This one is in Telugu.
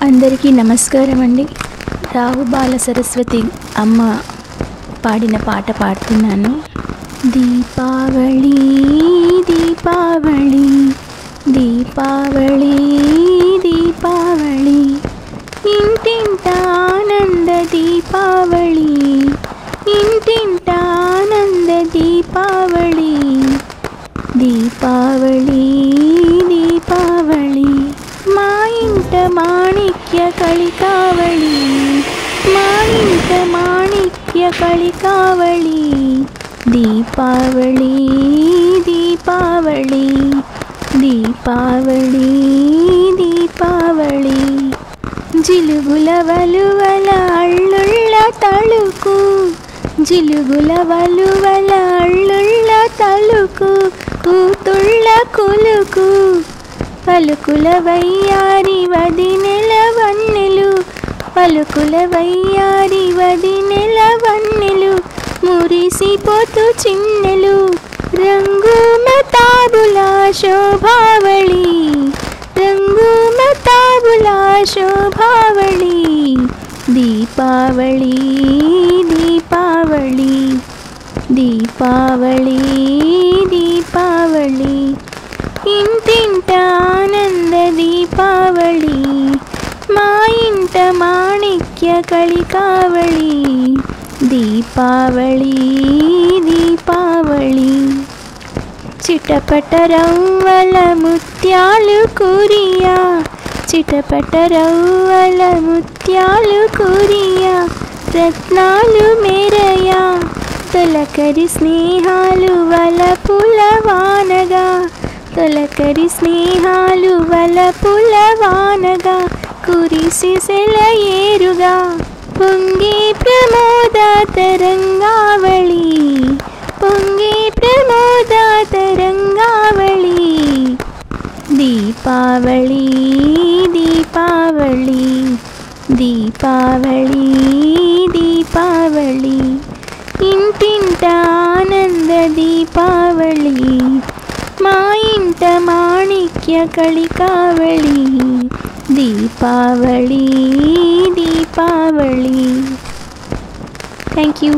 అందరికీ నమస్కారం అండి. రావు బాల సరస్వతి అమ్మ పాడిన పాట పాడుతున్నాను. దీపావళి దీపావళి దీపావళి దీపావళి ఇంటింట ఆనంద దీపావళి ఇంటింట ఆనంద దీపావళి దీపావళి దీపావళి మా ఇంట మాణిక్య కలికావళి మా ఇంట మాణిక్య కలికావళి దీపావళి దీపావళి దీపావళి దీపావళి జిలుగుల వలువల అళ్ళుళ్ళ తళుకు జిలుగుల వలువల అళ్ళుళ్ళ తళుకు కూతుళ్ళ కులుకు పలుకుల వయ్యారి వదినెల వన్నెలు పలుకుల వయ్యారి వదినెల వన్నెలు మురిసిపోతూ చిన్నెలు రంగు మతాబుల శోభావళి రంగు మతాబుల శోభావళి దీపావళి దీపావళి దీపావళి దీపావళి ఇంటింట ఆనంద దీపావళి మా ఇంట మాణిక్య కలికావళి దీపావళి దీపావళి చిటపట రవ్వల ముత్యాలు కురియా చిటపట రవ్వల ముత్యాలు కురియా రత్నాలు మెరయా తొలకరి స్నేహాలు వలపుల వానగా తొలకరి స్నేహాలు వలపుల వానగా కురిసి సెలయేరుగా పొంగి ప్రమోద తరంగావళి పొంగి ప్రమోద తరంగావళి దీపావళి దీపావళి దీపావళి దీపావళి ఇంటింట ఆనంద దీపావళి మా ఇంట మాణిక్య కలికావళి దీపావళి దీపావళి. Thank you.